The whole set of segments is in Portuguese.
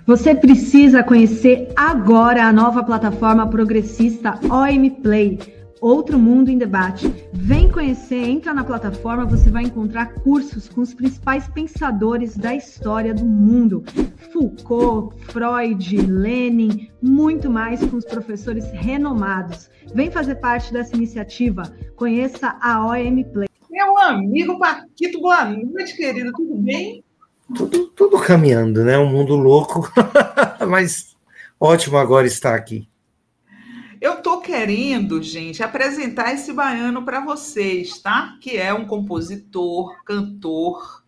Você precisa conhecer agora a nova plataforma progressista OM Play, Outro Mundo em Debate. Vem conhecer, entra na plataforma, você vai encontrar cursos com os principais pensadores da história do mundo. Foucault, Freud, Lenin, muito mais com os professores renomados. Vem fazer parte dessa iniciativa, conheça a OM Play. Meu amigo Paquito, boa noite, querido, tudo bem? Tudo caminhando, né? Um mundo louco, mas ótimo agora estar aqui. Eu tô querendo, gente, apresentar esse baiano para vocês, tá? Que é um compositor, cantor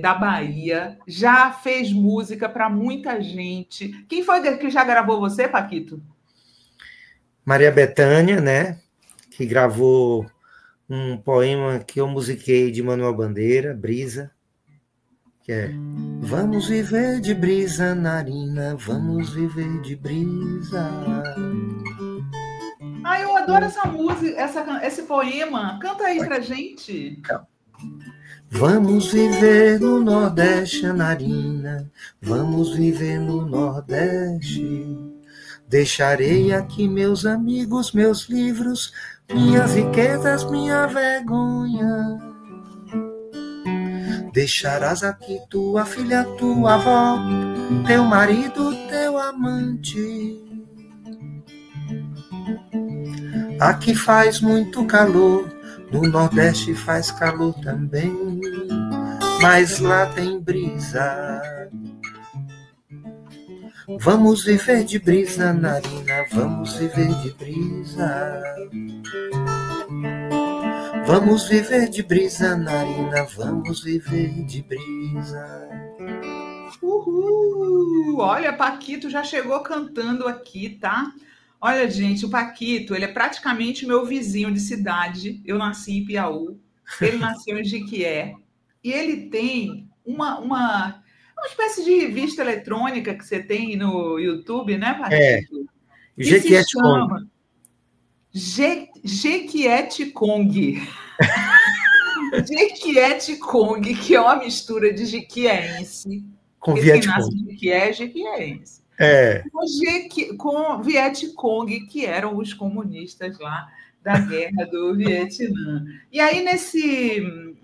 da Bahia, já fez música para muita gente. Quem foi que já gravou você, Paquito? Maria Bethânia, né? Que gravou um poema que eu musiquei de Manuel Bandeira, Brisa. Que é: vamos viver de brisa, narina, vamos viver de brisa. Ah, eu adoro essa música, esse poema. Canta aí pra gente. Vamos viver no Nordeste, narina, vamos viver no Nordeste. Deixarei aqui meus amigos, meus livros, minhas riquezas, minha vergonha. Deixarás aqui tua filha, tua avó, teu marido, teu amante. Aqui faz muito calor, no Nordeste faz calor também, mas lá tem brisa. Vamos viver de brisa, narina, vamos viver de brisa. Vamos viver de brisa, narina, vamos viver de brisa. Uhul! Olha, Paquito já chegou cantando aqui, tá? Olha, gente, o Paquito, ele é praticamente meu vizinho de cidade. Eu nasci em Piauí, ele nasceu em Jequié. E ele tem uma espécie de revista eletrônica que você tem no YouTube, né, Paquito? Jequié Kong. Jequié Kong. Jequié Kong, que é uma mistura de jequiéense. Com Viet Cong. Jequié é jequiéense. Com Viet Cong, que eram os comunistas lá da guerra do Vietnã. E aí,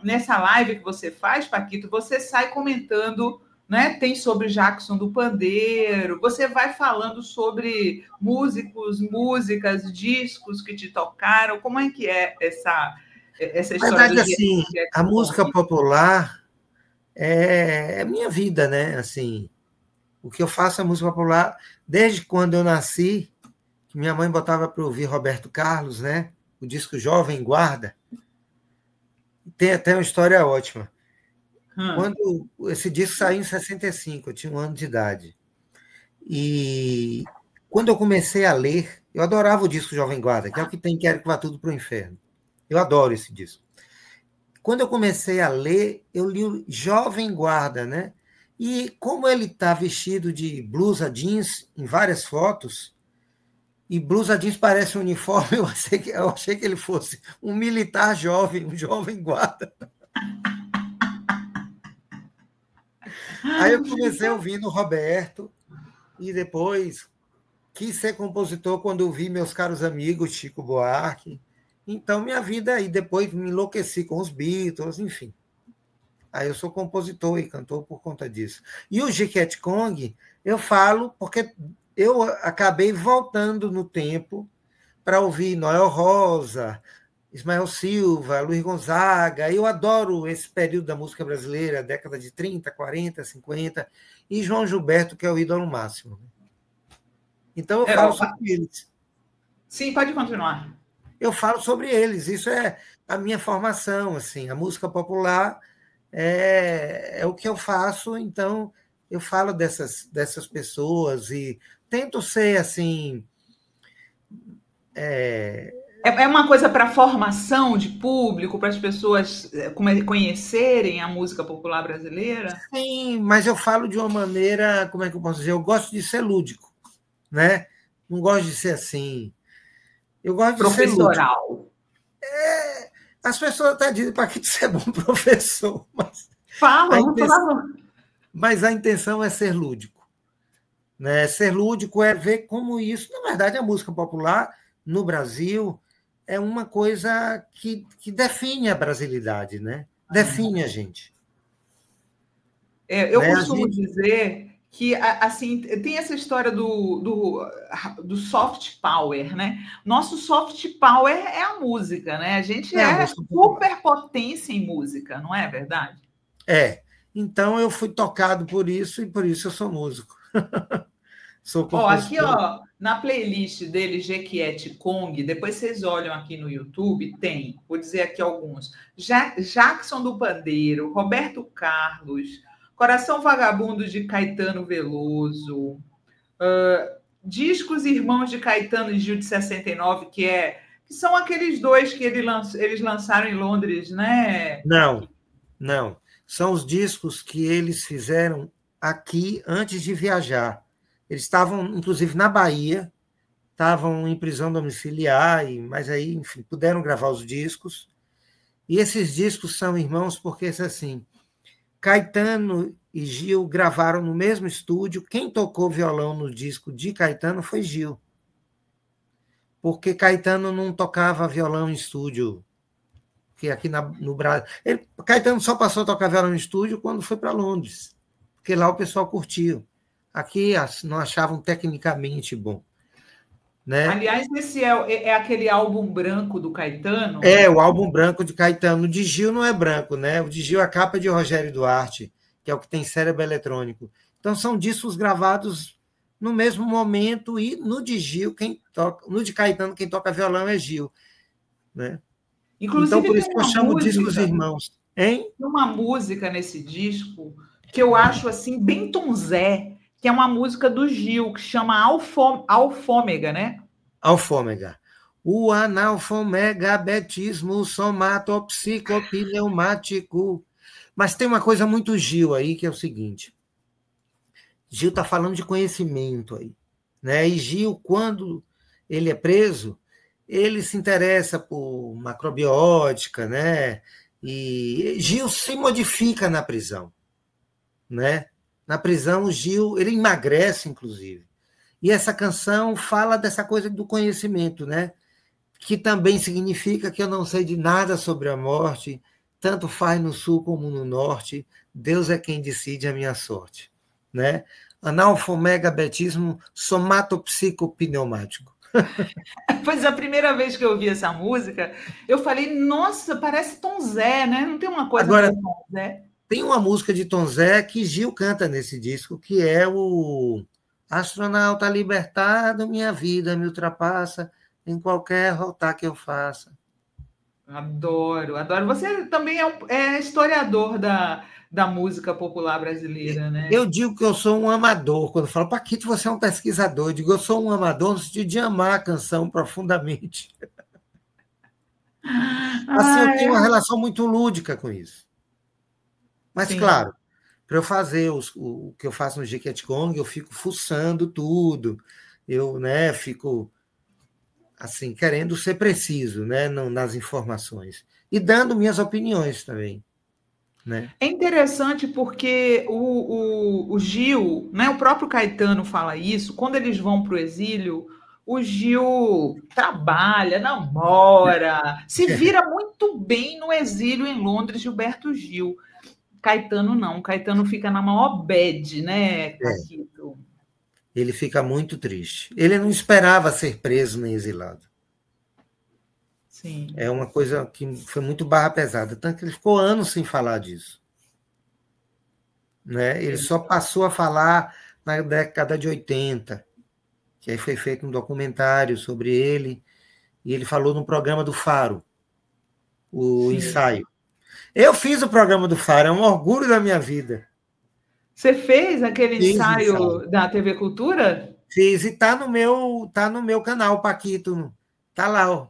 nessa live que você faz, Paquito, você sai comentando, né? Tem sobre Jackson do Pandeiro, você vai falando sobre músicos, músicas, discos que te tocaram. Como é que é essa história? Na verdade, assim, a música popular é minha vida, né? Assim, o que eu faço é música popular desde quando eu nasci, que minha mãe botava para ouvir Roberto Carlos, né? O disco Jovem Guarda. Tem até uma história ótima. Quando esse disco saiu em 65, eu tinha 1 ano de idade. E quando eu comecei a ler, eu adorava o disco Jovem Guarda, que é o que tem Quero que Vá Tudo para o Inferno. Eu adoro esse disco. Quando eu comecei a ler, eu li o Jovem Guarda, né? E como ele está vestido de blusa jeans em várias fotos, e blusa jeans parece um uniforme, eu achei que ele fosse um militar jovem, um jovem guarda. Aí eu comecei ouvindo o Roberto, e depois quis ser compositor quando eu vi meus caros amigos Chico Buarque. Então, minha vida aí, depois me enlouqueci com os Beatles, enfim. Aí eu sou compositor e cantor por conta disso. E o Jequié Kong, eu falo porque eu acabei voltando no tempo para ouvir Noel Rosa, Ismael Silva, Luiz Gonzaga. Eu adoro esse período da música brasileira, década de 30, 40, 50, e João Gilberto, que é o ídolo máximo. Então eu falo sobre eles. Sim, pode continuar. Eu falo sobre eles, isso é a minha formação, assim, a música popular é o que eu faço, então eu falo dessas pessoas e tento ser assim. É uma coisa para formação de público, para as pessoas conhecerem a música popular brasileira? Sim, mas eu falo de uma maneira, como é que eu posso dizer? Eu gosto de ser lúdico, né? Não gosto de ser assim. Eu gosto de ser lúdico. Professoral. As pessoas até dizem para que você é bom professor, mas Fala. mas a intenção é ser lúdico. né? Ser lúdico é ver como isso, na verdade, a música popular no Brasil é uma coisa que define a brasilidade, né? Define a gente. Eu costumo dizer que, assim, tem essa história do soft power, né? Nosso soft power é a música, né? A gente é superpotência em música, não é verdade? Então eu fui tocado por isso e por isso eu sou músico. Sou compositor. Aqui, na playlist dele, Jequiete Kong, depois vocês olham aqui no YouTube, tem, vou dizer aqui alguns, Jackson do Pandeiro, Roberto Carlos, Coração Vagabundo de Caetano Veloso, Discos Irmãos de Caetano e Gil de 69, que são aqueles dois que eles lançaram em Londres, né? Não. São os discos que eles fizeram aqui antes de viajar. Eles estavam, inclusive, na Bahia, estavam em prisão domiciliar, mas aí, enfim, puderam gravar os discos. E esses discos são irmãos porque, assim, Caetano e Gil gravaram no mesmo estúdio. Quem tocou violão no disco de Caetano foi Gil. Porque Caetano não tocava violão em estúdio, que aqui no Brasil... Caetano só passou a tocar violão em estúdio quando foi para Londres, porque lá o pessoal curtiu. Aqui não achavam tecnicamente bom. Né? Aliás, esse é aquele álbum branco do Caetano? O álbum branco de Caetano. O de Gil não é branco, né? O de Gil é a capa de Rogério Duarte, que é o que tem cérebro eletrônico. Então, são discos gravados no mesmo momento, e no de Gil, no de Caetano, quem toca violão é Gil. Né? Inclusive, então, por isso que eu chamo discos irmãos. Hein? Tem uma música nesse disco que eu acho assim, bem Tom Zé, que é uma música do Gil, que chama Alfômega, né? Alfômega. O analfabetismo somatopsicopneumático. Mas tem uma coisa muito Gil aí, que é o seguinte. Gil está falando de conhecimento aí. Né? E Gil, quando ele é preso, ele se interessa por macrobiótica, né? E Gil se modifica na prisão. Né? Na prisão, o Gil ele emagrece, inclusive. E essa canção fala dessa coisa do conhecimento, né? Que também significa que eu não sei de nada sobre a morte, tanto faz no sul como no norte, Deus é quem decide a minha sorte. Né? Analfabetismo somatopsicopneumático. Pois a primeira vez que eu ouvi essa música, eu falei, nossa, parece Tom Zé, né? Não tem uma coisa agora, como Tom Zé? Tem uma música de Tom Zé que Gil canta nesse disco, que é o Astronauta libertado, minha vida me ultrapassa em qualquer rota que eu faça. Adoro. Você também é historiador da música popular brasileira, né? Eu digo que eu sou um amador. Quando eu falo, Paquito, você é um pesquisador. Eu digo, eu sou um amador no sentido de amar a canção profundamente. Assim, eu tenho uma relação muito lúdica com isso. Mas, sim, claro, para eu fazer o que eu faço no Jequiete Kong, eu fico fuçando tudo. Eu fico assim, querendo ser preciso, né, nas informações. E dando minhas opiniões também. Né? É interessante porque o Gil, né, o próprio Caetano fala isso, quando eles vão para o exílio, o Gil trabalha, namora, se vira muito bem no exílio em Londres, Gilberto Gil. Caetano não, Caetano fica na maior bad, né, Paquito? Ele fica muito triste. Ele não esperava ser preso nem exilado. Sim. É uma coisa que foi muito barra pesada, tanto que ele ficou anos sem falar disso. Né? Ele só passou a falar na década de 80, que aí foi feito um documentário sobre ele, e ele falou no programa do Faro, o ensaio. Eu fiz o programa do Faro, é um orgulho da minha vida. Você fez aquele ensaio da TV Cultura? Fiz, e tá no meu canal, Paquito. Tá lá, ó.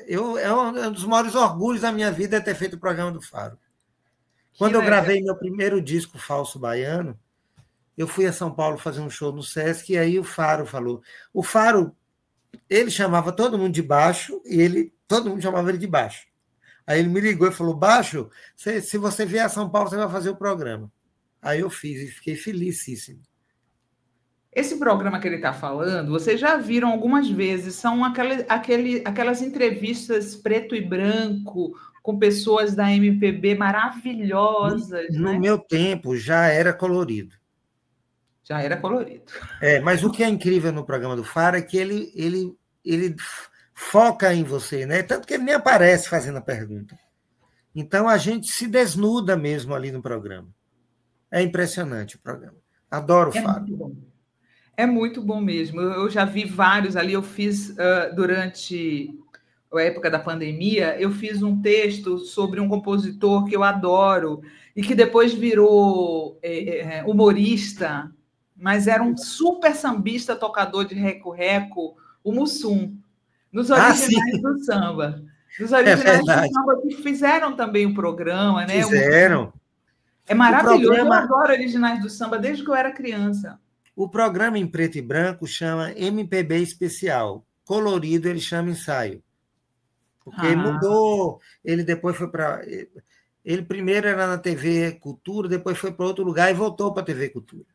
É um dos maiores orgulhos da minha vida ter feito o programa do Faro. Quando eu gravei meu primeiro disco, Falso Baiano, eu fui a São Paulo fazer um show no Sesc, e aí o Faro falou. O Faro, ele chamava todo mundo de Baixo, e todo mundo chamava ele de Baixo. Aí ele me ligou e falou, Baixo, se você vier a São Paulo, você vai fazer o programa. Aí eu fiz e fiquei felicíssimo. Esse programa que ele está falando, vocês já viram algumas vezes, são aquelas entrevistas preto e branco com pessoas da MPB maravilhosas. No né? meu tempo já era colorido. Já era colorido. Mas o que é incrível no programa do Faro é que ele foca em você, né? Tanto que ele nem aparece fazendo a pergunta. Então a gente se desnuda mesmo ali no programa. É impressionante o programa. Adoro o Faro. Muito bom. É muito bom mesmo. Eu já vi vários ali. Eu fiz durante a época da pandemia, eu fiz um texto sobre um compositor que eu adoro e que depois virou humorista, mas era um super sambista, tocador de reco-reco, o Mussum, nos originais do samba. Dos originais do samba que fizeram também o programa, né? Fizeram. É maravilhoso. Eu adoro originais do samba desde que eu era criança. O programa em preto e branco chama MPB Especial. Colorido ele chama Ensaio. Porque mudou. Ele depois foi para... Ele primeiro era na TV Cultura, depois foi para outro lugar e voltou para a TV Cultura.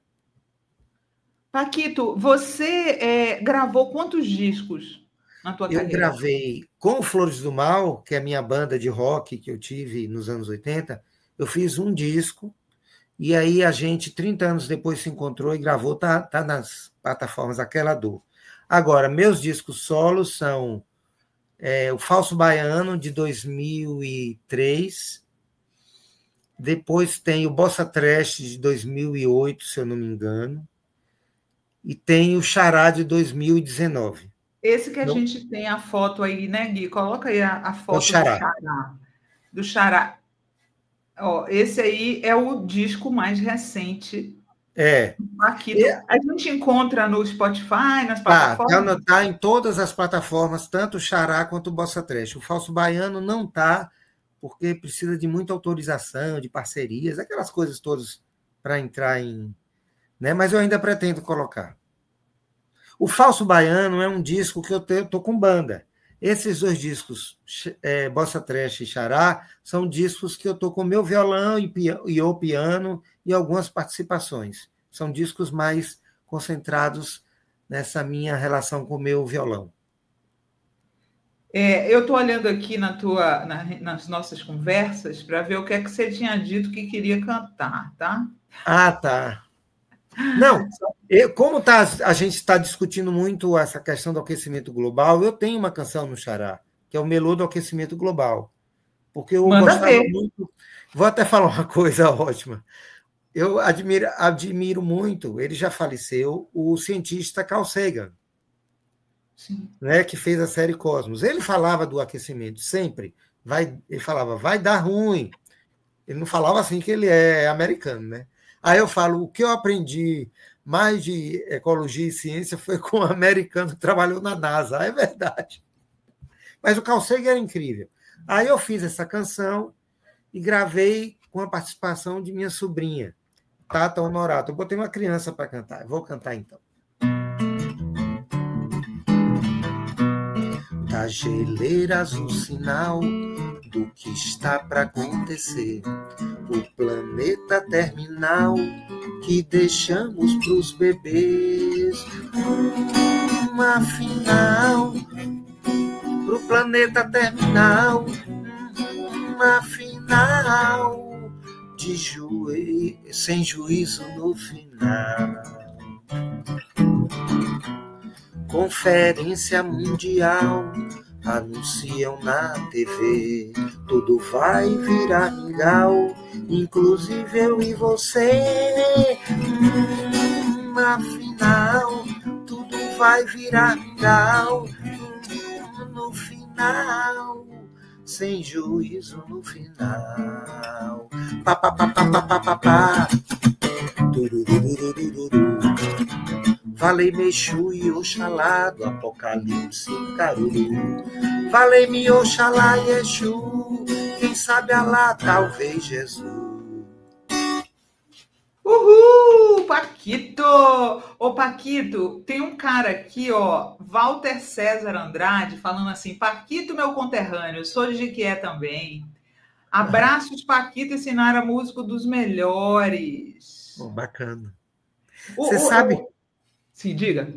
Paquito, você gravou quantos discos na tua carreira? Eu gravei com Flores do Mal, que é a minha banda de rock que eu tive nos anos 80, eu fiz um disco, e aí a gente, 30 anos depois, se encontrou e gravou, tá nas plataformas Aquela Dor. Agora, meus discos solos são o Falso Baiano, de 2003, depois tem o Bossa Trash, de 2008, se eu não me engano, e tem o Xará, de 2019. Esse que a gente tem a foto aí, né, Gui? Coloca aí a foto do Xará. Do Xará. Ó, esse aí é o disco mais recente. Aqui. A gente encontra no Spotify, nas plataformas? Está em todas as plataformas, tanto o Xará quanto o Bossa Trash. O Falso Baiano não está, porque precisa de muita autorização, de parcerias, aquelas coisas todas para entrar em... né? Mas eu ainda pretendo colocar. O Falso Baiano é um disco que eu estou com banda. Esses dois discos, Bossa Trash e Xará, são discos que eu estou com meu violão e o piano e algumas participações. São discos mais concentrados nessa minha relação com o meu violão. Eu estou olhando aqui nas nossas conversas para ver o que é que você tinha dito que queria cantar, tá? Tá. Não, como a gente está discutindo muito essa questão do aquecimento global, eu tenho uma canção no Xará, que é o Melô do Aquecimento Global. Porque eu gostava muito... Vou até falar uma coisa ótima. Eu admiro muito, ele já faleceu, o cientista Carl Sagan, né, que fez a série Cosmos. Ele falava do aquecimento sempre. Ele falava, vai dar ruim. Ele não falava assim que ele é americano, né? Aí eu falo, o que eu aprendi mais de ecologia e ciência foi com um americano que trabalhou na NASA. É verdade. Mas o Carl Sagan era incrível. Aí eu fiz essa canção e gravei com a participação de minha sobrinha, Tata Honorato. Eu botei uma criança para cantar. Vou cantar, então. Da geleira azul, sinal do que está para acontecer. O planeta terminal que deixamos pros bebês. Afinal, pro planeta terminal, afinal, sem juízo no final. Conferência Mundial anunciam na TV, tudo vai virar mingau, inclusive eu e você. Afinal, tudo vai virar mingau, no final, sem juízo no final. Pá, pá, pá, pá, pá, pá, pá, pá. Valei-me Exu e Oxalá do Apocalipse Caruru. Valei-me Oxalá e Exu, quem sabe Alá, talvez Jesus. Uhul, Paquito! Ô, Paquito, tem um cara aqui, ó, Walter César Andrade, falando assim, Paquito, meu conterrâneo, sou de Jequié também. Abraços, Paquito, ensinaram a música dos melhores. Bacana. Você sabe... Sim, diga.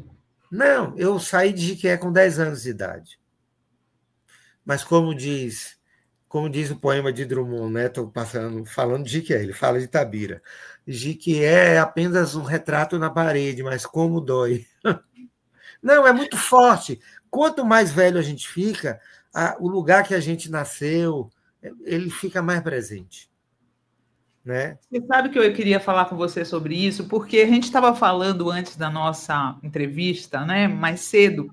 Não, eu saí de Jiquié com 10 anos de idade. Mas como diz o poema de Drummond, né? Estou falando de Jiquié, ele fala de Itabira. Jiquié é apenas um retrato na parede, mas como dói. Não, é muito forte. Quanto mais velho a gente fica, o lugar que a gente nasceu, ele fica mais presente. Né? Você sabe que eu queria falar com você sobre isso, porque a gente estava falando antes da nossa entrevista, né, mais cedo,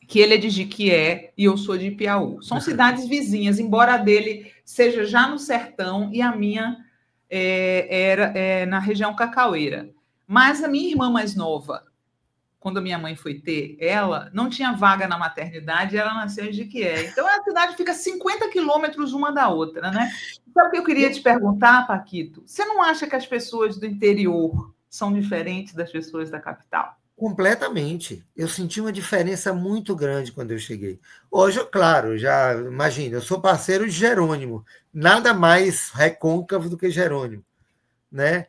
que ele é de Jiquié e eu sou de Piauí. São cidades vizinhas, embora a dele seja já no sertão e a minha era na região cacaueira. Mas a minha irmã mais nova, quando a minha mãe foi ter, ela não tinha vaga na maternidade, ela nasceu em Jiquié. Então, a cidade fica 50 quilômetros uma da outra, né? Sabe o que eu queria te perguntar, Paquito? Você não acha que as pessoas do interior são diferentes das pessoas da capital? Completamente. Eu senti uma diferença muito grande quando eu cheguei. Hoje, claro, já imagina, eu sou parceiro de Jerônimo, nada mais recôncavo do que Jerônimo, né?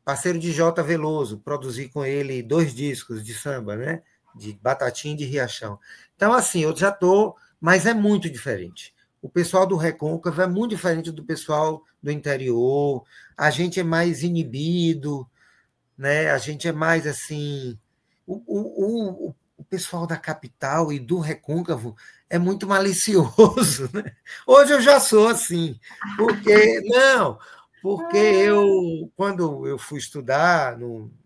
Parceiro de J. Veloso, produzi com ele 2 discos de samba, né? De Batatinha e de Riachão. Então, assim, eu já estou, mas é muito diferente. O pessoal do Recôncavo é muito diferente do pessoal do interior, a gente é mais inibido, né? A gente é mais assim. O pessoal da capital e do Recôncavo é muito malicioso, né? Hoje eu já sou assim, porque quando eu fui estudar,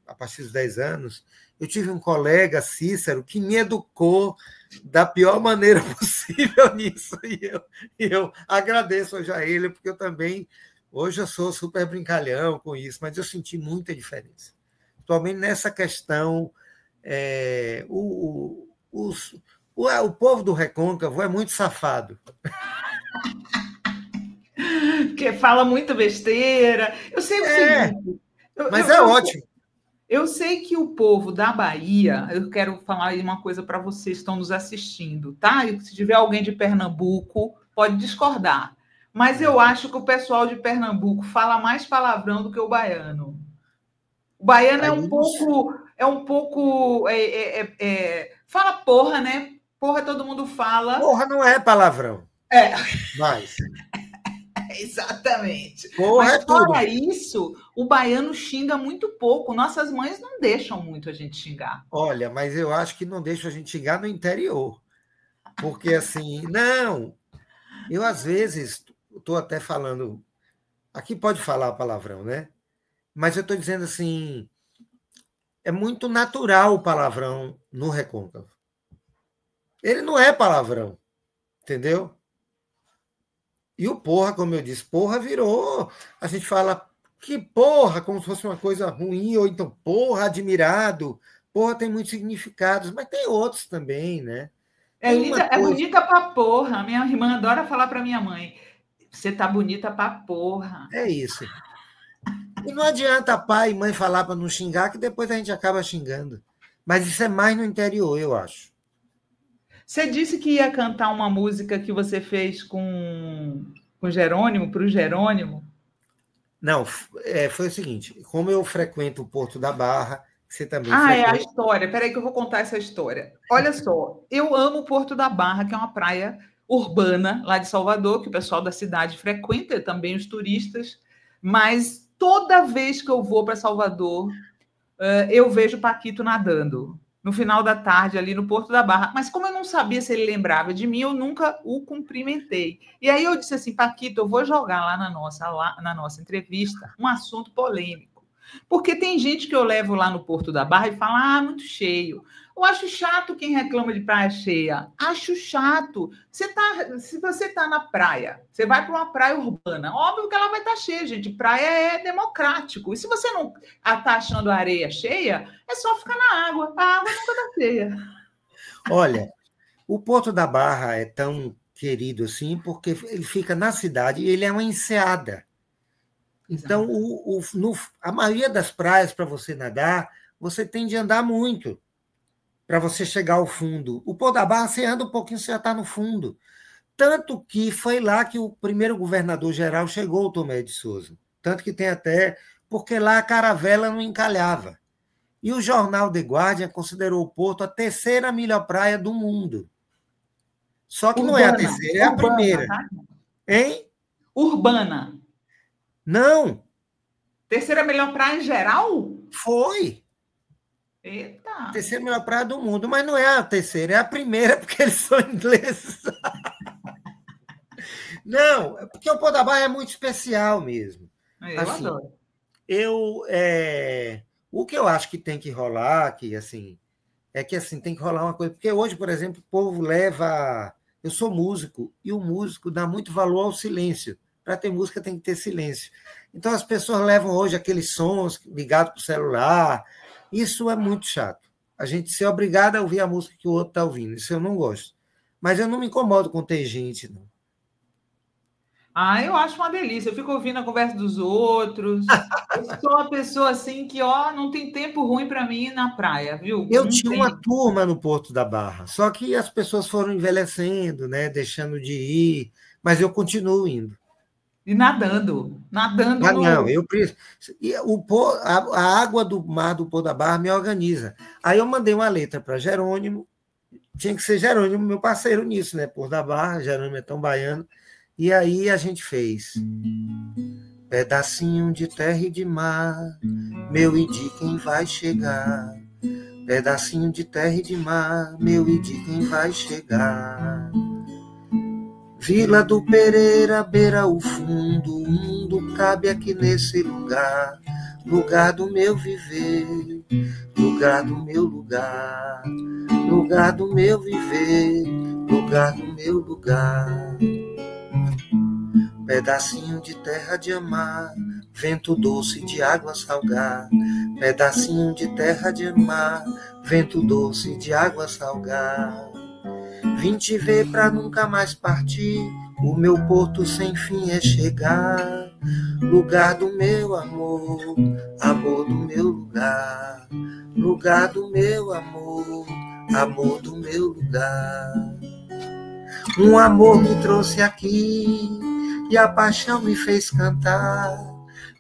a partir dos 10 anos, eu tive um colega, Cícero, que me educou da pior maneira possível nisso. E eu agradeço hoje a ele, porque hoje eu sou super brincalhão com isso, mas eu senti muita diferença. Atualmente, nessa questão, o povo do Recôncavo é muito safado. Que fala muita besteira. Eu sei o seguinte. Mas é ótimo. Eu sei que o povo da Bahia, eu quero falar uma coisa para vocês que estão nos assistindo, tá? E se tiver alguém de Pernambuco, pode discordar. Mas eu acho que o pessoal de Pernambuco fala mais palavrão do que o baiano. O baiano é um pouco fala porra, né? Porra todo mundo fala. Porra não é palavrão. Mas... Exatamente. Porra, mas fora isso, o baiano xinga muito pouco. Nossas mães não deixam muito a gente xingar. Olha, mas eu acho que não deixam a gente xingar no interior. Porque, assim, não. Eu, às vezes, estou até falando... Aqui pode falar palavrão, né? Mas eu estou dizendo assim... É muito natural o palavrão no Recôncavo. Ele não é palavrão. Entendeu? E o porra, como eu disse, porra virou... A gente fala que porra, como se fosse uma coisa ruim, ou então porra, admirado. Porra tem muitos significados, mas tem outros também, né? É bonita pra porra. Minha irmã adora falar para minha mãe. Você tá bonita pra porra. É isso. E não adianta pai e mãe falar para não xingar, que depois a gente acaba xingando. Mas isso é mais no interior, eu acho. Você disse que ia cantar uma música que você fez com Jerônimo, para o Jerônimo? Não, foi o seguinte, como eu frequento o Porto da Barra, você também frequenta... é a história. Espera aí que eu vou contar essa história. Olha só, eu amo o Porto da Barra, que é uma praia urbana lá de Salvador, que o pessoal da cidade frequenta, também os turistas, mas toda vez que eu vou para Salvador, eu vejo o Paquito nadando. No final da tarde, ali no Porto da Barra. Mas como eu não sabia se ele lembrava de mim, eu nunca o cumprimentei. E aí eu disse assim, Paquito, eu vou jogar lá na nossa entrevista um assunto polêmico. Porque tem gente que eu levo lá no Porto da Barra e fala, muito cheio. Eu acho chato quem reclama de praia cheia. Acho chato. Se você está na praia, você vai para uma praia urbana, óbvio que ela vai estar cheia, gente. Praia é democrático. E se você não está achando a areia cheia, é só ficar na água. A água nunca está cheia. Olha, o Porto da Barra é tão querido assim porque ele fica na cidade e ele é uma enseada. Então, a maioria das praias, para você nadar, você tem de andar muito para você chegar ao fundo. O Porto da Barra, você anda um pouquinho, você já está no fundo. Tanto que foi lá que o primeiro governador-geral chegou, o Tomé de Souza. Tanto que tem até... Porque lá a caravela não encalhava. E o jornal The Guardian considerou o Porto a terceira melhor praia do mundo. Só que não é a terceira, é a primeira. Tá? Hein? Urbana. Não. Terceira melhor praia em geral? Foi. Eita. Terceira melhor praia do mundo, mas não é a terceira, é a primeira, porque eles são ingleses. Não, porque o Porto da Barra é muito especial mesmo. Eu assim, adoro. O que eu acho que tem que rolar, é que tem que rolar uma coisa, porque hoje, por exemplo, o povo leva... Eu sou músico, e o músico dá muito valor ao silêncio. Para ter música tem que ter silêncio. Então as pessoas levam hoje aqueles sons ligados para o celular. Isso é muito chato. A gente ser obrigado a ouvir a música que o outro está ouvindo. Isso eu não gosto. Mas eu não me incomodo com ter gente, não. Eu acho uma delícia. Eu fico ouvindo a conversa dos outros. Eu sou uma pessoa assim que, não tem tempo ruim para mim ir na praia, viu? Eu tinha uma turma no Porto da Barra, só que as pessoas foram envelhecendo, né, deixando de ir, mas eu continuo indo. E nadando. Não, eu preciso. A água do mar do Porto da Barra me organiza. Aí eu mandei uma letra para Jerônimo, tinha que ser Jerônimo, meu parceiro nisso, né? Porto da Barra, Jerônimo é tão baiano. E aí a gente fez pedacinho de terra e de mar, meu e de quem vai chegar. Pedacinho de terra e de mar, meu e de quem vai chegar. Vila do Pereira, beira o fundo, o mundo cabe aqui nesse lugar. Lugar do meu viver, lugar do meu lugar. Lugar do meu viver, lugar do meu lugar. Pedacinho de terra de amar, vento doce de água salgar. Pedacinho de terra de amar, vento doce de água salgar. Vim te ver pra nunca mais partir, o meu porto sem fim é chegar. Lugar do meu amor, amor do meu lugar. Lugar do meu amor, amor do meu lugar. Um amor me trouxe aqui e a paixão me fez cantar.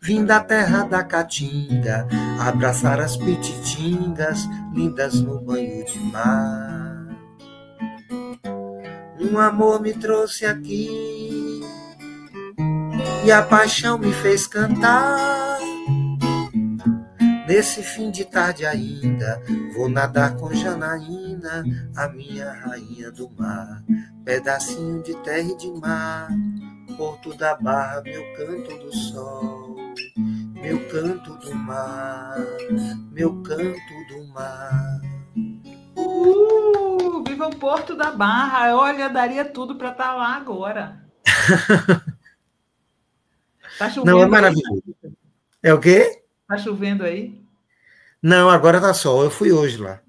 Vim da terra da Caatinga abraçar as pititingas lindas no banho de mar. Um amor me trouxe aqui e a paixão me fez cantar. Nesse fim de tarde ainda vou nadar com Janaína, a minha rainha do mar. Pedacinho de terra e de mar, Porto da Barra, meu canto do sol, meu canto do mar, meu canto do mar. Viva o Porto da Barra! Olha, daria tudo para estar lá agora. Tá chovendo? Não, é maravilhoso. Aí? É o quê? Tá chovendo aí? Não, agora tá sol. Eu fui hoje lá.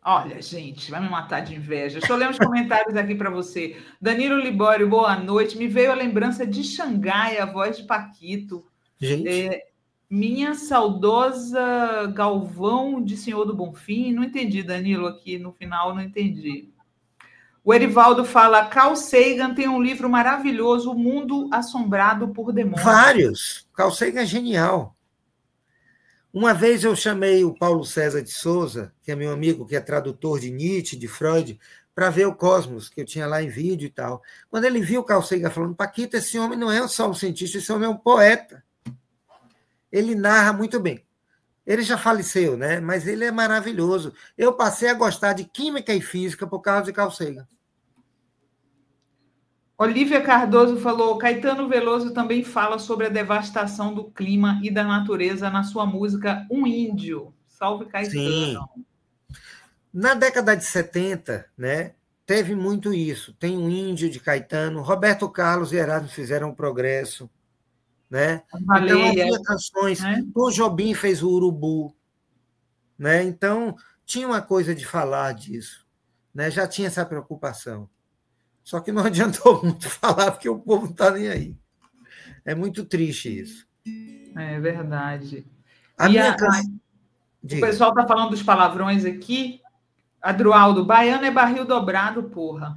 Olha, gente, vai me matar de inveja. Deixa eu ler uns comentários aqui para você. Danilo Libório, boa noite. Me veio a lembrança de Xangai, a voz de Paquito. Gente. Minha saudosa Galvão de Senhor do Bonfim. Não entendi, Danilo, aqui no final, não entendi. O Erivaldo fala, Carl Sagan tem um livro maravilhoso, O Mundo Assombrado por Demônios. Vários. Carl Sagan é genial. Uma vez eu chamei o Paulo César de Souza, que é meu amigo, que é tradutor de Nietzsche, de Freud, para ver o Cosmos, que eu tinha lá em vídeo e tal. Quando ele viu o Carl Sagan falando, Paquito, esse homem não é só um cientista, esse homem é um poeta. Ele narra muito bem. Ele já faleceu, né? Mas ele é maravilhoso. Eu passei a gostar de química e física por causa de Carl Sagan. Olívia Cardoso falou, Caetano Veloso também fala sobre a devastação do clima e da natureza na sua música Um Índio. Salve, Caetano. Sim. Na década de 70, né, teve muito isso. Tem Um Índio de Caetano, Roberto Carlos e Erasmo fizeram um progresso. Né? Então, havia canções. Tom Jobim fez o Urubu. Né? Então, tinha uma coisa de falar disso. Né? Já tinha essa preocupação. Só que não adiantou muito falar, porque o povo não está nem aí. É muito triste isso. É verdade. O pessoal está falando dos palavrões aqui. Adroaldo, baiano é barril dobrado, porra.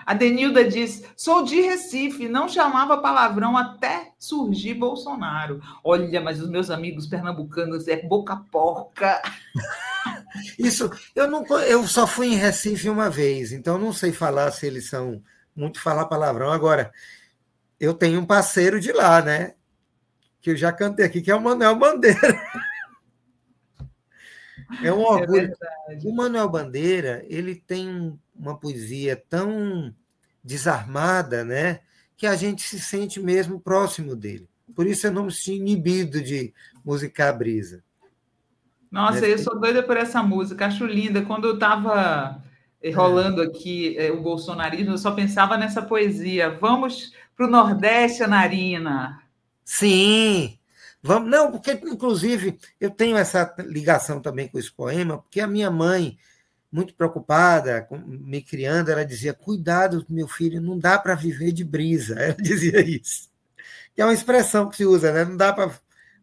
A Denilda diz, sou de Recife, não chamava palavrão até surgir Bolsonaro. Olha, mas os meus amigos pernambucanos é boca porca. Isso, eu só fui em Recife uma vez, então não sei falar se eles são muito falar palavrão. Agora, eu tenho um parceiro de lá, né? Que eu já cantei aqui, que é o Manuel Bandeira. É um orgulho. O Manuel Bandeira, ele tem uma poesia tão desarmada, né? Que a gente se sente mesmo próximo dele. Por isso eu não me sinto inibido de musicar a brisa. Nossa, eu sou doida por essa música, acho linda. Quando eu estava rolando aqui o bolsonarismo, eu só pensava nessa poesia. Vamos para o Nordeste, Narina. Sim, vamos. Não, porque, inclusive, eu tenho essa ligação também com esse poema, porque a minha mãe, muito preocupada, me criando, ela dizia, cuidado, meu filho, não dá para viver de brisa. Ela dizia isso. Que é uma expressão que se usa, né? Não dá para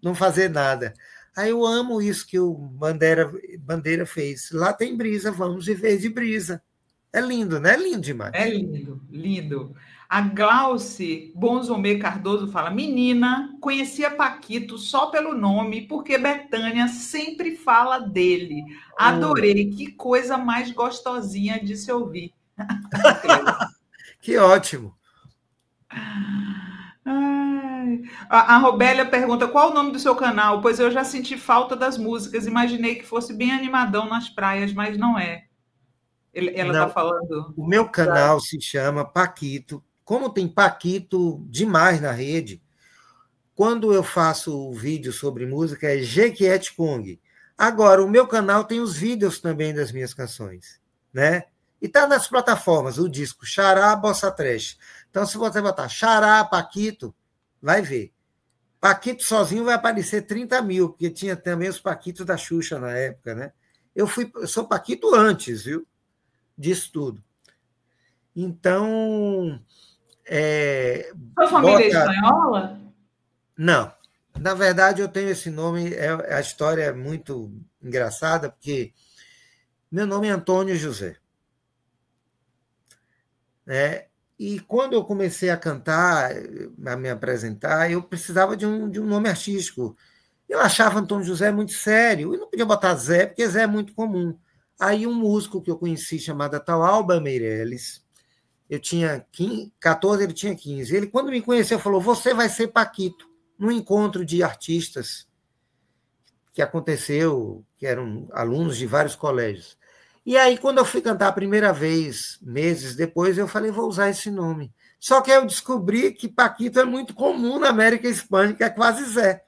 não fazer nada. Aí eu amo isso que o Bandeira fez. Lá tem brisa, vamos viver de brisa. É lindo, né? É lindo demais. É lindo, lindo. A Glauce Bonzomé Cardoso fala, menina, conhecia Paquito só pelo nome, porque Bethânia sempre fala dele. Adorei, que coisa mais gostosinha de se ouvir. Que ótimo. A Robélia pergunta, qual o nome do seu canal? Pois eu já senti falta das músicas, imaginei que fosse bem animadão nas praias, mas não é. Ela está falando... O meu canal se chama Paquito. Como tem Paquito demais na rede, quando eu faço vídeo sobre música, é Jequiete Kong. Agora, o meu canal tem os vídeos também das minhas canções, né? E está nas plataformas, o disco Xará, Bossa Trash. Então, se você botar Xará, Paquito, vai ver. Paquito sozinho vai aparecer 30 mil, porque tinha também os Paquitos da Xuxa na época, né? Eu sou Paquito antes, viu? Disso tudo. Então... Sua família é espanhola? Não. Na verdade, eu tenho esse nome, a história é muito engraçada, porque meu nome é Antônio José. E quando eu comecei a cantar, a me apresentar, eu precisava de um nome artístico. Eu achava Antônio José muito sério, e não podia botar Zé, porque Zé é muito comum. Aí um músico que eu conheci, chamado Alba Meirelles, eu tinha 14, ele tinha 15. Ele, quando me conheceu, falou, você vai ser Paquito, num encontro de artistas que aconteceu, que eram alunos de vários colégios. E aí, quando eu fui cantar a primeira vez, meses depois, eu falei, vou usar esse nome. Só que eu descobri que Paquito é muito comum na América Hispânica, é quase Zé.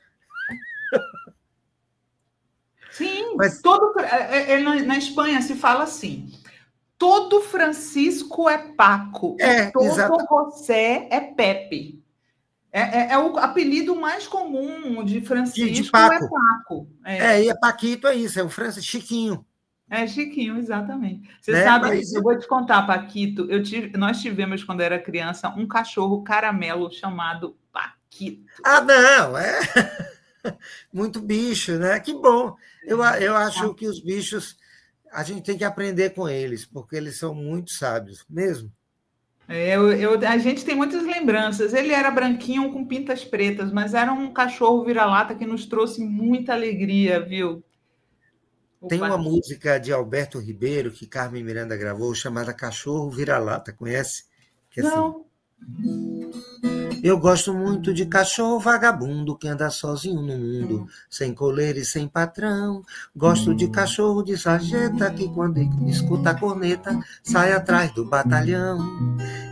Sim, mas... na Espanha se fala assim, todo Francisco é Paco, todo José é Pepe. É o apelido mais comum de Francisco, de Paco. É Paco. E Paquito é isso, é o Chiquinho. É Chiquinho, exatamente. Você sabe, eu vou te contar, Paquito, nós tivemos, quando era criança, um cachorro caramelo chamado Paquito. Ah, não, muito bicho, né? Que bom. Eu acho que os bichos, a gente tem que aprender com eles, porque eles são muito sábios, mesmo. A gente tem muitas lembranças. Ele era branquinho com pintas pretas, mas era um cachorro vira-lata que nos trouxe muita alegria, viu? Tem uma música de Alberto Ribeiro que Carmen Miranda gravou, chamada Cachorro Vira-Lata, conhece? Que, não. Eu gosto muito de cachorro vagabundo que anda sozinho no mundo, sem coleira e sem patrão. Gosto de cachorro de sarjeta que quando escuta a corneta sai atrás do batalhão.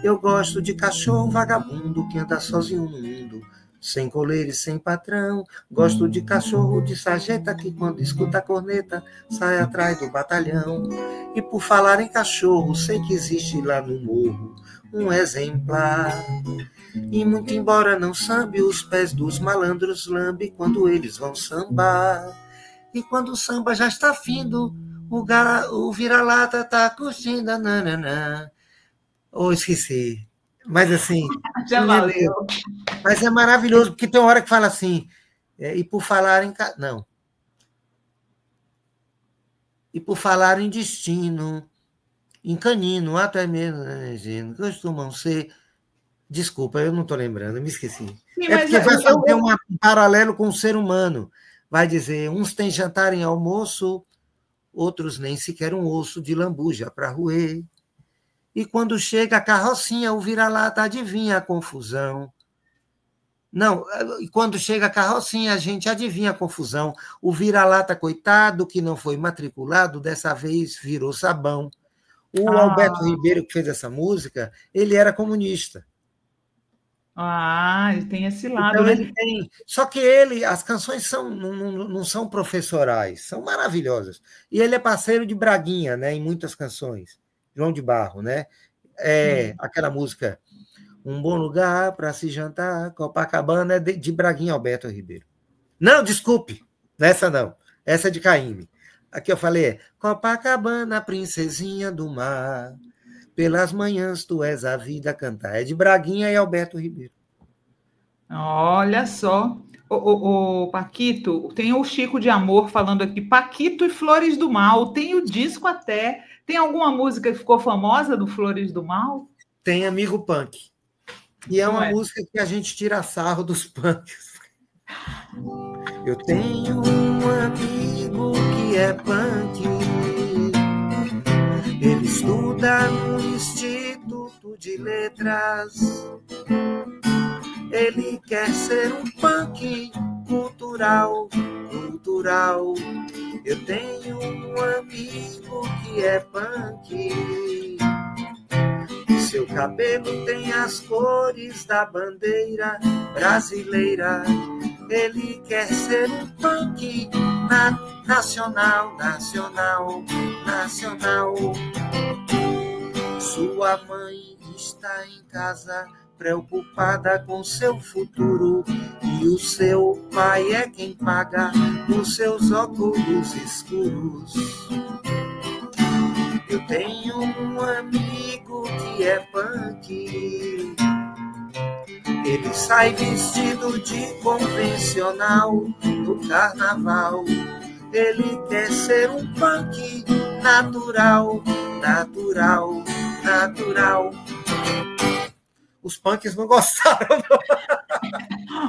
Eu gosto de cachorro vagabundo que anda sozinho no mundo, sem coleira e sem patrão. Gosto de cachorro de sarjeta que quando escuta a corneta sai atrás do batalhão. E por falar em cachorro, sei que existe lá no morro um exemplar. E muito embora não sambe, os pés dos malandros lambe quando eles vão sambar. E quando o samba já está findo, o vira-lata tá curtindo, nananã. Esqueci. Mas assim... Já valeu. Mas é maravilhoso, porque tem uma hora que fala assim, e por falar em... Não. E por falar em destino, em Canino, até mesmo, né, costumam ser... Desculpa, eu não estou lembrando, me esqueci. Sim, é porque vai fazer um paralelo com o ser humano. Vai dizer, uns têm jantar em almoço, outros nem sequer um osso de lambuja para roer. E quando chega a carrocinha, o vira-lata adivinha a confusão. Não, e quando chega a carrocinha, a gente adivinha a confusão. O vira-lata, coitado, que não foi matriculado, dessa vez virou sabão. O Alberto Ribeiro, que fez essa música, ele era comunista. Ele tem esse lado, então, né? Ele tem... Só que as canções não são professorais, são maravilhosas. E ele é parceiro de Braguinha, né, em muitas canções. João de Barro, né? Aquela música, Um Bom Lugar para se Jantar, Copacabana, de Braguinha Alberto Ribeiro. Não, desculpe, essa não. Essa é de Caymmi. Aqui eu falei, Copacabana, princesinha do mar, pelas manhãs tu és a vida a cantar. É de Braguinha e Alberto Ribeiro. Olha só. O Paquito, tem o Chico de Amor falando aqui, Paquito e Flores do Mal, tem o disco até. Tem alguma música que ficou famosa do Flores do Mal? Tem Amigo Punk. E é uma música que a gente tira sarro dos punks. Eu tenho um amigo que é punk. Ele estuda no Instituto de Letras. Ele quer ser um punk cultural. Eu tenho um amigo que é punk. Seu cabelo tem as cores da bandeira brasileira. Ele quer ser um punk nacional. Sua mãe está em casa preocupada com seu futuro, e o seu pai é quem paga os seus óculos escuros. Eu tenho um amigo que é punk. Ele sai vestido de convencional no carnaval. Ele quer ser um punk natural. Os punks não gostaram.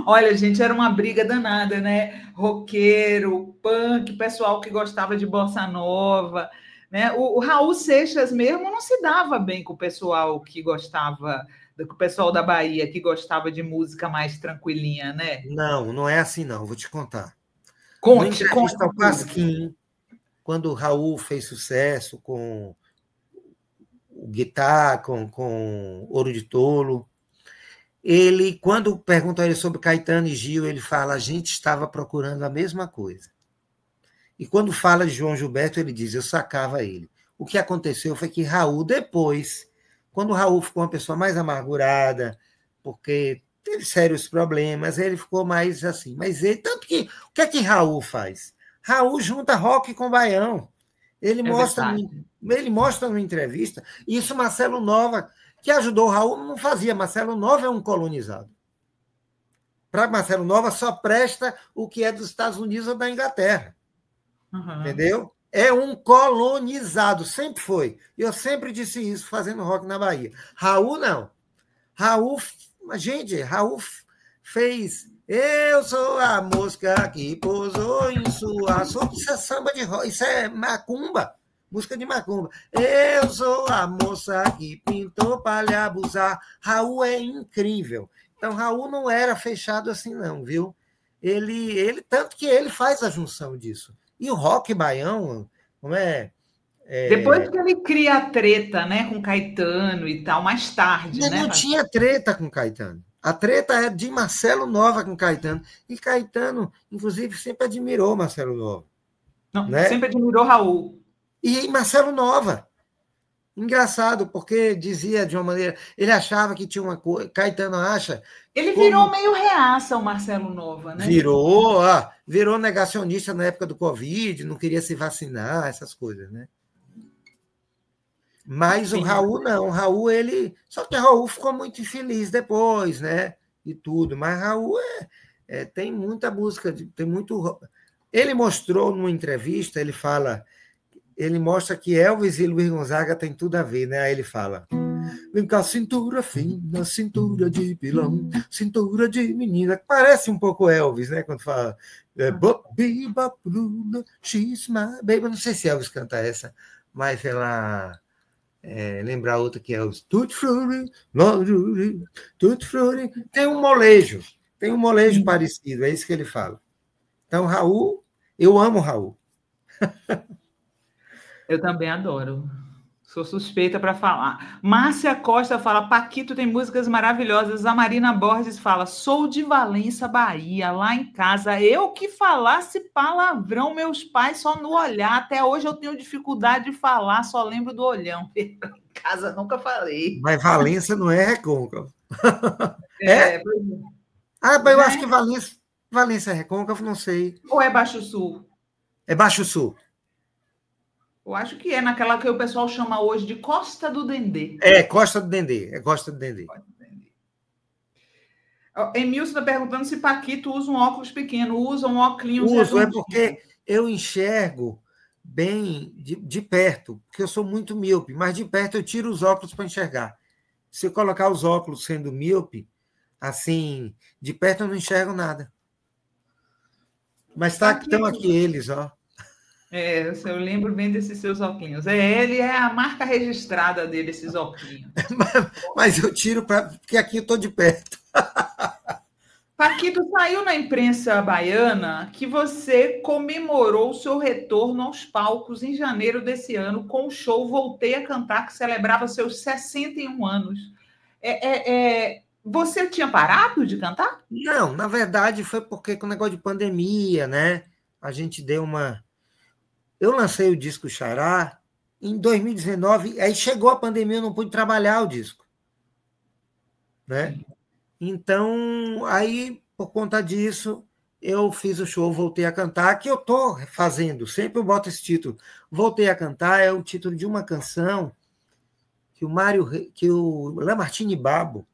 Olha, gente, era uma briga danada, né? Roqueiro, punk, pessoal que gostava de bossa nova, né? O Raul Seixas mesmo não se dava bem com o pessoal que gostava, com o pessoal da Bahia que gostava de música mais tranquilinha, né? Não é assim não, vou te contar. Conte ao Pasquim, quando o Raul fez sucesso com o Guitar, com Ouro de Tolo, ele, quando perguntam a ele sobre Caetano e Gil, ele fala, a gente estava procurando a mesma coisa. E quando fala de João Gilberto, ele diz, eu sacava ele. O que aconteceu foi que Raul, depois, quando o Raul ficou uma pessoa mais amargurada, porque teve sérios problemas, ele ficou mais assim. Mas ele, tanto que, o que é que Raul faz? Raul junta rock com baião. Ele mostra numa entrevista, e isso Marcelo Nova, que ajudou o Raul, não fazia. Marcelo Nova é um colonizado. Para Marcelo Nova só presta o que é dos Estados Unidos ou da Inglaterra. Uhum. Entendeu? É um colonizado, sempre foi. Eu sempre disse isso, fazendo rock na Bahia. Raul, não. Raul fez... Eu sou a mosca que pousou em sua sopa. Isso é samba de rock, isso é macumba, música de macumba. Eu sou a moça que pintou para lhe abusar. Raul é incrível. Então, Raul não era fechado assim, não, viu? Ele tanto que ele faz a junção disso. E o rock baião, como é? Depois que ele cria a treta, né, com Caetano e tal, mais tarde, né? Não tinha treta com Caetano. A treta é de Marcelo Nova com Caetano. E Caetano, inclusive, sempre admirou Marcelo Nova. Não, né? Sempre admirou Raul. E Marcelo Nova. Engraçado, porque dizia de uma maneira... Ele achava que tinha uma coisa... Caetano acha... Ele virou meio reaça, o Marcelo Nova, né? Virou negacionista na época do Covid, não queria se vacinar, essas coisas, né? Mas o Raul não, Raul ele... Só que Raul ficou muito infeliz depois, né? E tudo, mas Raul tem muita música, tem muito... Ele mostrou numa entrevista, ele fala ele mostra que Elvis e Luiz Gonzaga tem tudo a ver, né? Aí ele fala: vem cá, cintura fina, cintura de pilão, cintura de menina. Parece um pouco Elvis, né? Quando fala she's my baby. Eu não sei se Elvis canta essa, mas ela lembra outra que é Elvis. Tutti frutti, tutti frutti. Tem um molejo parecido, é isso que ele fala. Então, Raul, eu amo Raul. Eu também adoro. Sou suspeita para falar. Márcia Costa fala: Paquito tem músicas maravilhosas. A Marina Borges fala: sou de Valença, Bahia. Lá em casa, eu que falasse palavrão, meus pais só no olhar. Até hoje eu tenho dificuldade de falar, só lembro do olhão. Em casa nunca falei. Mas Valença não é recôncavo. É? Ah, mas eu acho que Valença é recôncavo, não sei. Ou é Baixo Sul? É Baixo Sul. Eu acho que é naquela que o pessoal chama hoje de Costa do Dendê. Costa do Dendê. É Costa do Dendê. Emilson está perguntando se Paquito usa um óculos pequeno. Usa um óculos. Uso, é porque eu enxergo bem de perto, porque eu sou muito míope, mas de perto eu tiro os óculos para enxergar. Se eu colocar os óculos sendo míope, assim, de perto eu não enxergo nada. Mas estão aqui eles, ó. Eu lembro bem desses seus óculos. Ele é a marca registrada dele, esses óculos. Mas eu tiro porque aqui eu estou de perto. Paquito, saiu na imprensa baiana que você comemorou o seu retorno aos palcos em janeiro desse ano com o show Voltei a Cantar, que celebrava seus 61 anos. Você tinha parado de cantar? Não, na verdade foi porque com o negócio de pandemia, né? A gente deu uma... Eu lancei o disco Xará em 2019, aí chegou a pandemia, eu não pude trabalhar o disco. Né? Então, aí, por conta disso, eu fiz o show Voltei a Cantar, que eu estou fazendo, sempre eu boto esse título. Voltei a Cantar é o título de uma canção que o Lamartine Babo,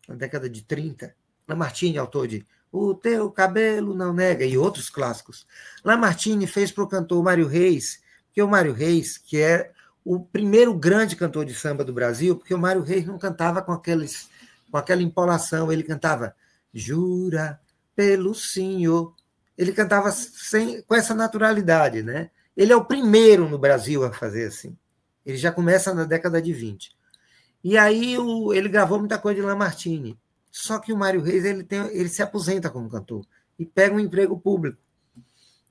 na década de 30, Lamartine, autor de O Teu Cabelo Não Nega, e outros clássicos. Lamartine fez para o cantor Mário Reis, que o Mário Reis, que é o primeiro grande cantor de samba do Brasil, porque o Mário Reis não cantava com aquela empolação, ele cantava Jura pelo Senhor. Ele cantava com essa naturalidade, né? Ele é o primeiro no Brasil a fazer assim. Ele já começa na década de 20. E aí ele gravou muita coisa de Lamartine. Só que o Mário Reis ele se aposenta como cantor e pega um emprego público.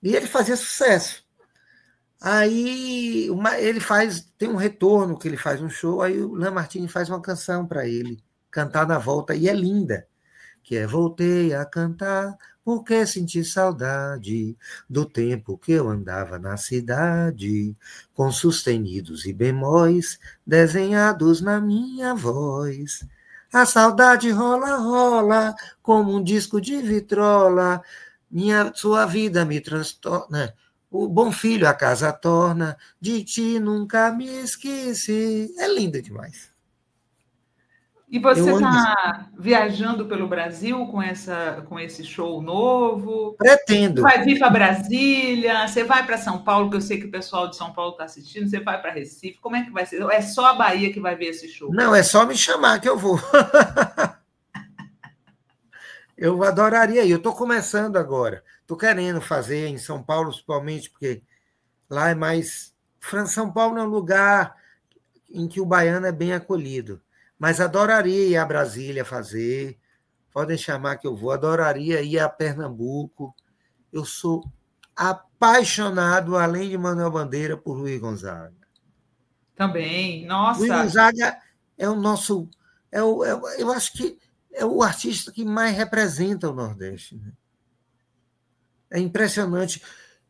E ele fazia sucesso. Aí ele tem um retorno que ele faz um show, aí o Lamartine faz uma canção para ele cantar na volta, e é linda, que é Voltei a cantar porque senti saudade do tempo que eu andava na cidade, com sustenidos e bemóis desenhados na minha voz. A saudade rola, rola, como um disco de vitrola, sua vida me transtorna, o bom filho a casa torna, de ti nunca me esqueci. É linda demais. E você está viajando pelo Brasil com esse show novo? Pretendo. Você vai vir para Brasília? Você vai para São Paulo, que eu sei que o pessoal de São Paulo está assistindo. Você vai para Recife? Como é que vai ser? É só a Bahia que vai ver esse show? Não, é só me chamar que eu vou. Eu adoraria ir. Eu estou começando agora. Estou querendo fazer em São Paulo, principalmente, porque lá é mais... São Paulo é um lugar em que o baiano é bem acolhido. Mas adoraria ir a Brasília fazer, podem chamar que eu vou, adoraria ir a Pernambuco. Eu sou apaixonado, além de Manuel Bandeira, por Luiz Gonzaga. Também, nossa! Luiz Gonzaga é o nosso... eu acho que é o artista que mais representa o Nordeste. Né? É impressionante.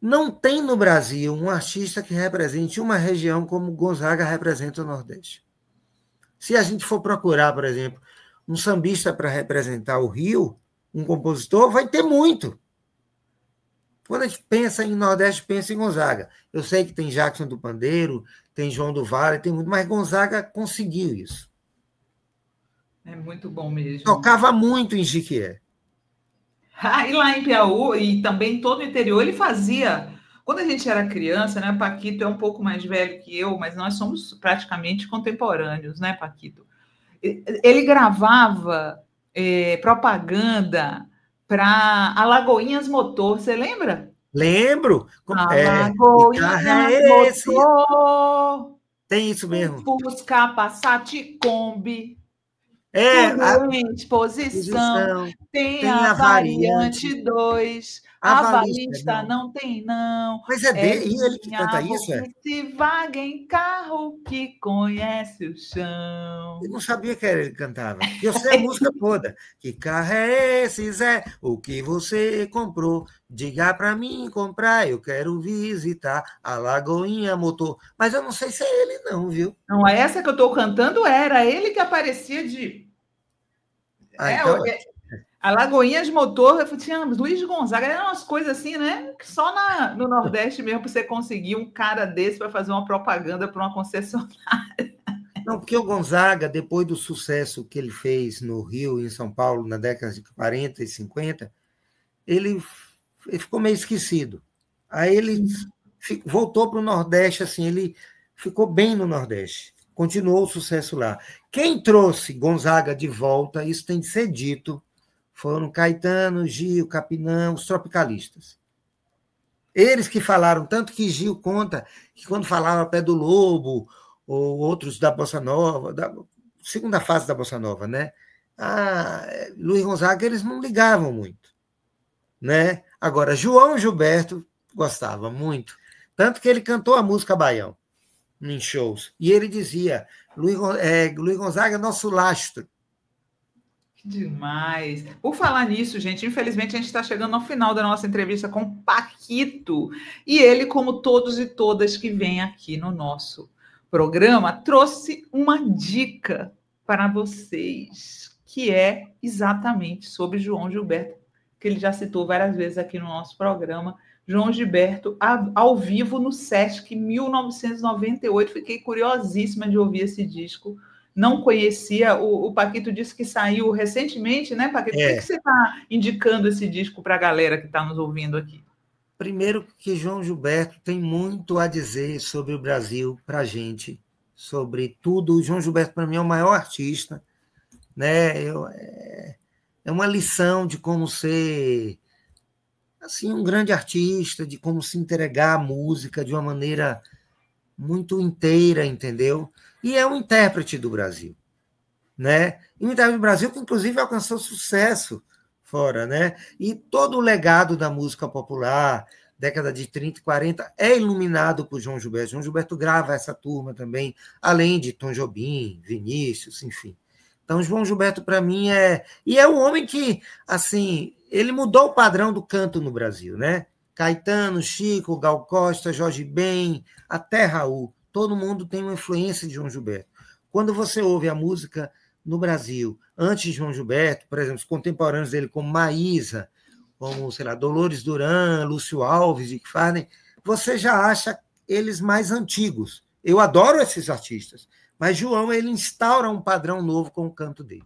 Não tem no Brasil um artista que represente uma região como Gonzaga representa o Nordeste. Se a gente for procurar, por exemplo, um sambista para representar o Rio, um compositor, vai ter muito. Quando a gente pensa em Nordeste, pensa em Gonzaga. Eu sei que tem Jackson do Pandeiro, tem João do Vale, tem muito, mas Gonzaga conseguiu isso. É muito bom mesmo. Tocava muito em Jiquié. E lá em Piauí, e também todo o interior, ele fazia Quando a gente era criança, né, Paquito é um pouco mais velho que eu, mas nós somos praticamente contemporâneos, né, Paquito? Ele gravava propaganda para Alagoinhas Motor, você lembra? Lembro. Alagoinhas Motor. Tem isso mesmo. Fusca, Passat, Kombi. Tudo em exposição. Tem a variante 2. A Valista não tem, não. Mas é dele, e ele que canta isso, Volkswagen, carro que conhece o chão. Eu não sabia que era ele que cantava. Eu sei a música toda. Que carro é esse, Zé? O que você comprou? Diga para mim comprar, eu quero visitar a Lagoinha Motor. Mas eu não sei se é ele não, viu? Não, essa que eu estou cantando era ele que aparecia de... Então... A Lagoinhas Motor, tinha Luiz Gonzaga, eram umas coisas assim, né? Que só no Nordeste mesmo você conseguir um cara desse para fazer uma propaganda para uma concessionária. Não, porque o Gonzaga, depois do sucesso que ele fez no Rio e em São Paulo, na década de 40 e 50, ele ficou meio esquecido. Aí ele voltou para o Nordeste, assim, ele ficou bem no Nordeste, continuou o sucesso lá. Quem trouxe Gonzaga de volta, isso tem de ser dito, foram Caetano, Gil, Capinã, os tropicalistas. Eles que falaram, tanto que Gil conta que quando falava Pé do Lobo, ou outros da Bossa Nova, da segunda fase da Bossa Nova, né? Luiz Gonzaga, eles não ligavam muito, né? Agora, João Gilberto gostava muito, tanto que ele cantou a música Baião em shows, e ele dizia, Luiz Gonzaga é nosso lastro. Demais. Por falar nisso, gente, infelizmente a gente está chegando ao final da nossa entrevista com Paquito. E ele, como todos e todas que vêm aqui no nosso programa, trouxe uma dica para vocês, que é exatamente sobre João Gilberto, que ele já citou várias vezes aqui no nosso programa. João Gilberto, ao vivo no Sesc, 1998. Fiquei curiosíssima de ouvir esse disco. Não conhecia, o Paquito disse que saiu recentemente, né, Paquito? Por que você está indicando esse disco para a galera que está nos ouvindo aqui? Primeiro que João Gilberto tem muito a dizer sobre o Brasil para a gente, sobre tudo. O João Gilberto, para mim, é o maior artista, né? É uma lição de como ser assim, um grande artista, de como se entregar à música de uma maneira muito inteira, entendeu? E é um intérprete do Brasil, né? E um intérprete do Brasil que, inclusive, alcançou sucesso fora, né? E todo o legado da música popular, década de 30 e 40, é iluminado por João Gilberto. João Gilberto grava essa turma também, além de Tom Jobim, Vinícius, enfim. Então, João Gilberto, para mim, E é um homem que, assim, ele mudou o padrão do canto no Brasil, né? Caetano, Chico, Gal Costa, Jorge Ben, até Raul. Todo mundo tem uma influência de João Gilberto. Quando você ouve a música no Brasil, antes de João Gilberto, por exemplo, os contemporâneos dele, como Maísa, como, sei lá, Dolores Duran, Lúcio Alves, Dick Farney, você já acha eles mais antigos. Eu adoro esses artistas, mas João, ele instaura um padrão novo com o canto dele.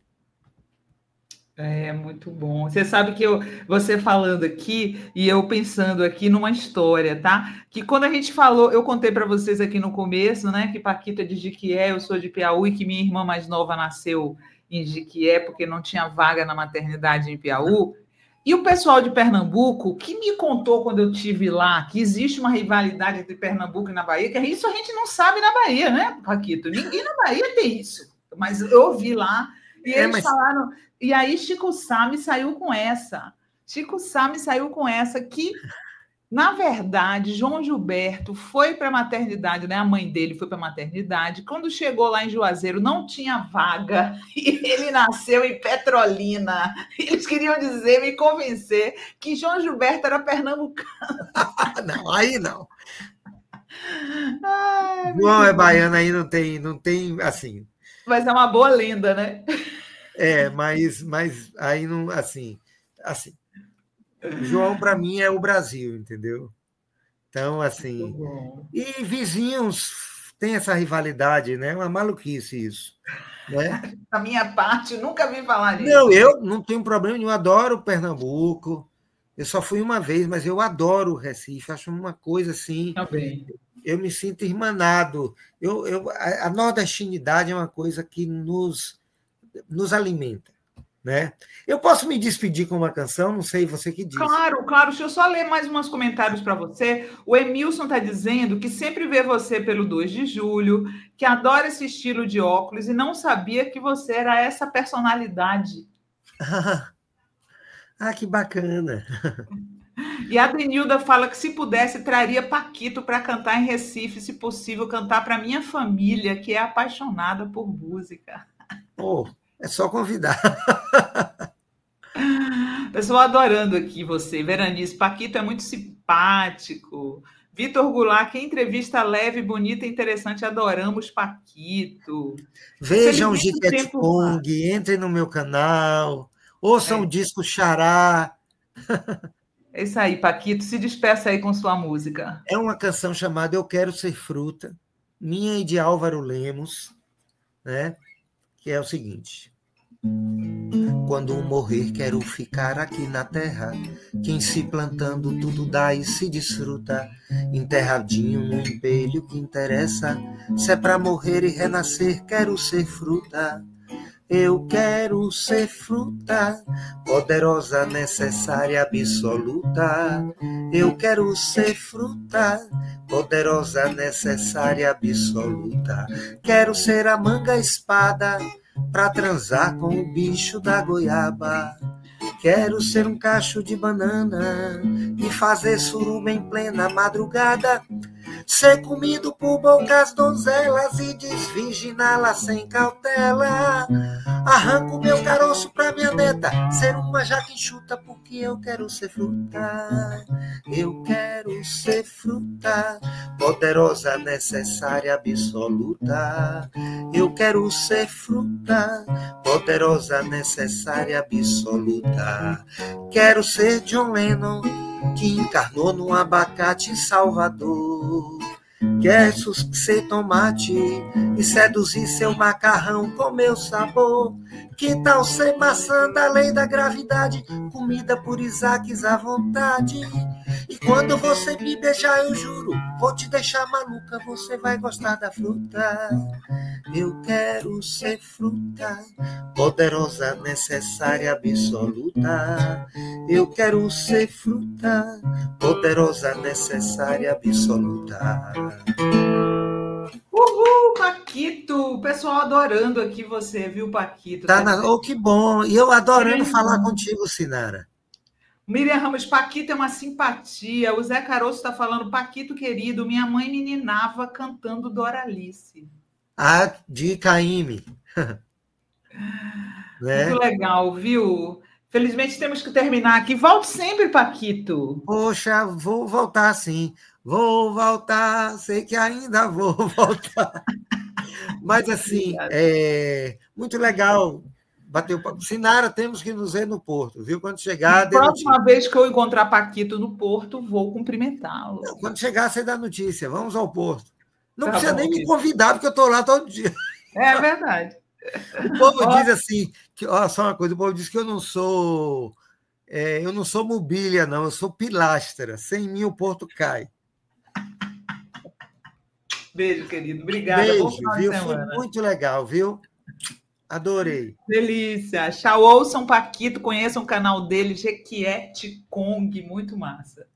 É muito bom. Você sabe que você falando aqui e eu pensando aqui numa história, tá? Que quando a gente falou, eu contei para vocês aqui no começo, né? Que Paquito é de Jiquié, eu sou de Piauí, e que minha irmã mais nova nasceu em Jiquié porque não tinha vaga na maternidade em Piauí. E o pessoal de Pernambuco, que me contou quando eu estive lá, que existe uma rivalidade entre Pernambuco e na Bahia, que isso a gente não sabe na Bahia, né, Paquito? Ninguém na Bahia tem isso. Mas eu ouvi lá e eles falaram... E aí Chico Sá me saiu com essa. Chico Sá me saiu com essa que, na verdade, João Gilberto foi para a maternidade, né? A mãe dele foi para a maternidade. Quando chegou lá em Juazeiro, não tinha vaga. E ele nasceu em Petrolina. Eles queriam dizer, me convencer, que João Gilberto era pernambucano. Não, aí não. João é baiano, aí não tem assim. Mas é uma boa lenda, né? Mas aí não, assim, João, para mim, é o Brasil, entendeu? Então, assim, e vizinhos têm essa rivalidade, né? É uma maluquice isso, né? Da minha parte, nunca vi falar nisso. Não, eu não tenho problema nenhum, adoro Pernambuco, Eu só fui uma vez, mas eu adoro o Recife, acho uma coisa assim. Também. Eu me sinto irmanado. A nordestinidade é uma coisa que nos alimenta, né? Eu posso me despedir com uma canção? Não sei, você que diz. Claro, claro. Deixa eu só ler mais uns comentários para você. O Emilson está dizendo que sempre vê você pelo 2 de julho, que adora esse estilo de óculos e não sabia que você era essa personalidade. Que bacana. E a Denilda fala que, se pudesse, traria Paquito para cantar em Recife, se possível, cantar para minha família, que é apaixonada por música. É só convidar. Pessoal adorando aqui você. Veranice, Paquito é muito simpático. Vitor Goulart, que entrevista leve, bonita e interessante. Adoramos Paquito. Vejam o Jiquete Kong, entrem no meu canal, ouçam o disco Xará. É isso aí, Paquito. Se despeça aí com sua música. É uma canção chamada Eu Quero Ser Fruta, minha e de Álvaro Lemos, né? Que é o seguinte: quando morrer, quero ficar aqui na terra, que em se plantando tudo dá e se desfruta, enterradinho num espelho que interessa. Se é pra morrer e renascer, quero ser fruta. Eu quero ser fruta, poderosa, necessária, absoluta. Eu quero ser fruta, poderosa, necessária, absoluta. Quero ser a manga espada pra transar com o bicho da goiaba. Quero ser um cacho de banana e fazer suruba em plena madrugada. Ser comido por bocas donzelas e desvirginá-la sem cautela. Arranco meu caroço pra minha neta ser uma jaca enxuta, porque eu quero ser fruta. Eu quero ser fruta, poderosa, necessária, absoluta. Eu quero ser fruta, poderosa, necessária, absoluta. Quero ser John Lennon, que encarnou num abacate em Salvador. Quer ser tomate e seduzir seu macarrão com meu sabor. Que tal ser maçã da lei da gravidade, comida por Isaques à vontade? E quando você me beijar, eu juro, vou te deixar maluca, você vai gostar da fruta. Eu quero ser fruta, poderosa, necessária, absoluta. Eu quero ser fruta, poderosa, necessária, absoluta. Uhul, Paquito! O pessoal adorando aqui você, viu, Paquito? Que bom! E eu adorando falar contigo, Sinara. Miriam Ramos, Paquito é uma simpatia. O Zé Caroço está falando, Paquito querido, minha mãe me ninava cantando Doralice. De Caíme. Né? Muito legal, viu? Felizmente temos que terminar aqui. Volte sempre, Paquito. Poxa, vou voltar sim. Vou voltar, sei que ainda vou voltar. Mas, assim, muito legal bater o papo. Sinara, temos que nos ver no Porto, viu? Quando chegar... Próxima vez que eu encontrar Paquito no Porto, vou cumprimentá-lo. Quando chegar, você dá notícia. Vamos ao Porto. Não precisa nem me convidar, porque eu estou lá todo dia. É verdade. O povo diz assim, só uma coisa, o povo diz que eu não sou mobília, não, eu sou pilastra. Sem mim o Porto cai. Beijo, querido. Obrigada. Beijo, viu? Foi muito legal, viu? Adorei. Delícia. Tchau, ouçam Paquito, conheçam o canal dele, Jequiete Kong, muito massa.